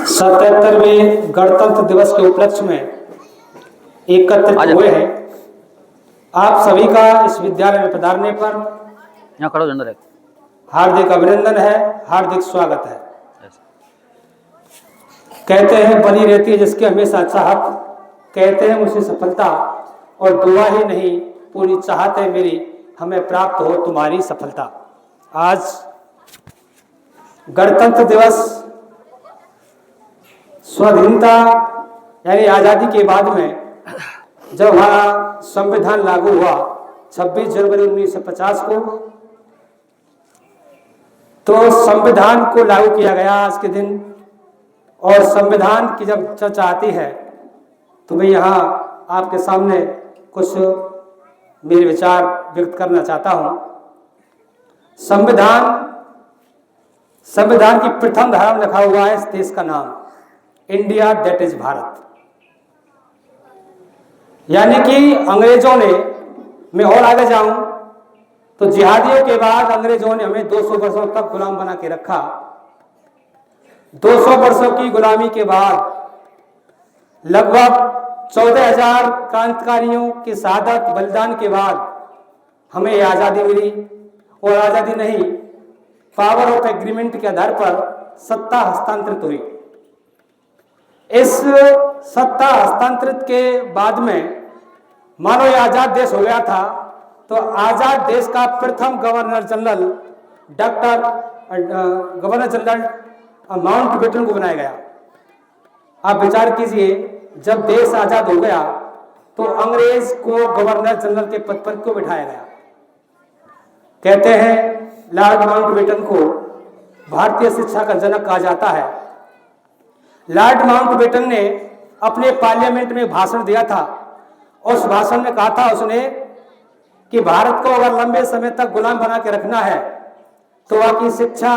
77वें गणतंत्र दिवस के उपलक्ष्य में एकत्रित हुए हैं। आप सभी का इस विद्यालय में पधारने पर यहाँ खड़ो अंदर है। हार्दिक अभिनंदन है, हार्दिक स्वागत है। कहते हैं बनी रहती है जिसकी हमेशा चाहत, कहते हैं मुझसे सफलता और दुआ ही नहीं पूरी चाहत है मेरी, हमें प्राप्त हो तुम्हारी सफलता। आज गणतंत्र दिवस स्वाधीनता यानी आज़ादी के बाद में जब हमारा संविधान लागू हुआ 26 जनवरी 1950 को, तो संविधान को लागू किया गया आज के दिन। और संविधान की जब चर्चा आती है तो मैं यहाँ आपके सामने कुछ मेरे विचार व्यक्त करना चाहता हूँ। संविधान की प्रथम धारा में लिखा हुआ है इस देश का नाम, इंडिया दैट इज भारत। यानी कि अंग्रेजों ने, मैं और आगे जाऊं तो जिहादियों के बाद अंग्रेजों ने हमें 200 वर्षों तक गुलाम बना के रखा। 200 वर्षों की गुलामी के बाद लगभग 14,000 क्रांतिकारियों की शहादत बलिदान के बाद हमें यह आज़ादी मिली। और आज़ादी नहीं, पावर ऑफ एग्रीमेंट के आधार पर सत्ता हस्तांतरित हुई। इस सत्ता हस्तांतरित के बाद में मानो यह आजाद देश हो गया था, तो आजाद देश का प्रथम गवर्नर जनरल माउंटबेटन को बनाया गया। आप विचार कीजिए, जब देश आजाद हो गया तो अंग्रेज को गवर्नर जनरल के पद पर क्यों बिठाया गया? कहते हैं लॉर्ड माउंटबेटन को भारतीय शिक्षा का जनक कहा जाता है। लॉर्ड माउंटबेटन ने अपने पार्लियामेंट में भाषण दिया था। उस भाषण में कहा था उसने कि भारत को अगर लंबे समय तक गुलाम बना के रखना है तो वहां की शिक्षा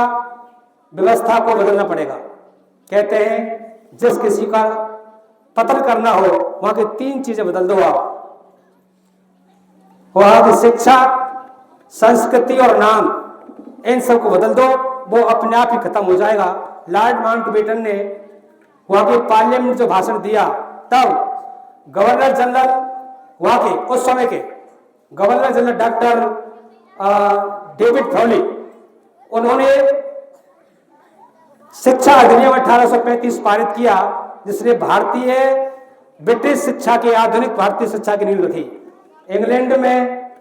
व्यवस्था को बदलना पड़ेगा। कहते हैं जिस किसी का पतन करना हो वहां की 3 चीजें बदल दो आप, वहां की शिक्षा, संस्कृति और नाम, इन सबको बदल दो, वो अपने आप ही खत्म हो जाएगा। लॉर्ड माउंटबेटन ने वहां के पार्लियामेंट में जो भाषण दिया, तब गवर्नर जनरल वहां के उस समय के governor general doctor David Foley, उन्होंने शिक्षा अधिनियम 1835 पारित किया, जिसने भारतीय ब्रिटिश शिक्षा के आधुनिक भारतीय शिक्षा की नींव रखी। इंग्लैंड में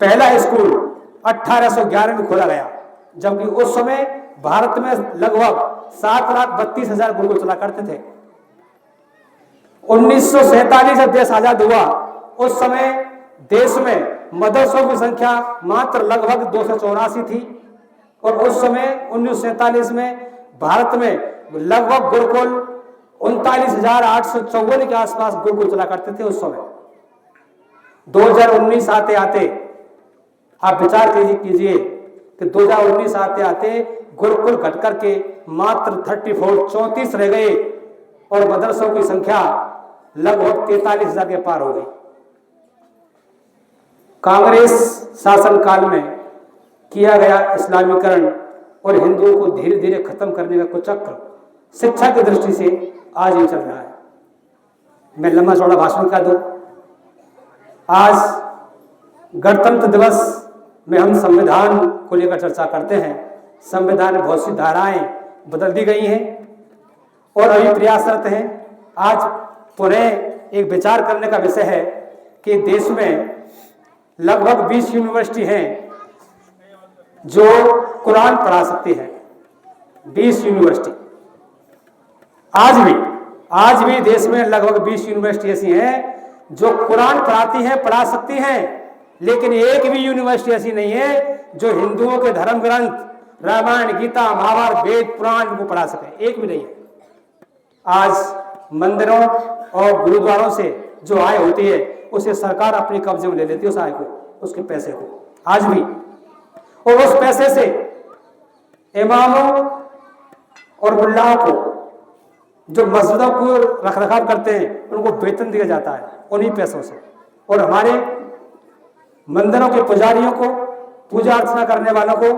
पहला स्कूल 1811 में खोला गया, जबकि उस समय भारत में लगभग 7,32,000 गुरुकुल चला करते थे। 1947 जब देश आजाद हुआ, उस समय देश में मदरसों की संख्या मात्र लगभग 284 थी। और उस समय 1947 में भारत में लगभग गुरुकुल 39,854 के आसपास गुरुकुल चला करते थे उस समय। 2019 आते आते आप विचार कीजिए कि 2019 आते आते गुरुकुल घट करके मात्र 34 रह गए और मदरसों की संख्या लगभग 43,000 के पार हो गई। कांग्रेस शासन काल में किया गया इस्लामीकरण और हिंदुओं को धीरे धीरे खत्म करने का कुचक्र शिक्षा की दृष्टि से आज ही चल रहा है। मैं लंबा चौड़ा भाषण कर दूं। आज गणतंत्र दिवस में हम संविधान को लेकर चर्चा करते हैं। संविधान में बहुत सी धाराएं बदल दी गई हैं और अभी प्रयासरत हैं। आज पुनः एक विचार करने का विषय है कि देश में लगभग 20 यूनिवर्सिटी हैं जो कुरान पढ़ा सकती है। 20 यूनिवर्सिटी आज भी देश में लगभग 20 यूनिवर्सिटी ऐसी हैं जो कुरान पढ़ाती हैं, पढ़ा सकती हैं, लेकिन एक भी यूनिवर्सिटी ऐसी नहीं है जो हिंदुओं के धर्म ग्रंथ रामायण, गीता, महाभारत, वेद, पुराण को पढ़ा सके। एक भी नहीं है। आज मंदिरों और गुरुद्वारों से जो आय होती है उसे सरकार अपने कब्जे में ले लेती है, उस आय को, उसके पैसे को आज भी। और उस पैसे से इमामों और मुल्लाओं को जो मस्जिदों को रखरखाव करते हैं उनको वेतन दिया जाता है उन्हीं पैसों से। और हमारे मंदिरों के पुजारियों को, पूजा अर्चना करने वालों को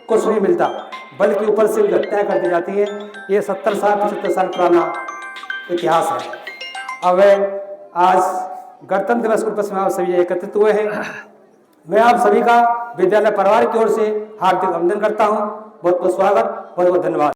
कुछ नहीं मिलता, बल्कि ऊपर से हत्या कर दी जाती है। ये 70 साल 75 साल पुराना इतिहास है। अब आज गणतंत्र दिवस के उपलक्ष्य में आप सभी एकत्रित हुए हैं। मैं आप सभी का विद्यालय परिवार की ओर से हार्दिक अभिनंदन करता हूँ। बहुत बहुत स्वागत, बहुत बहुत धन्यवाद।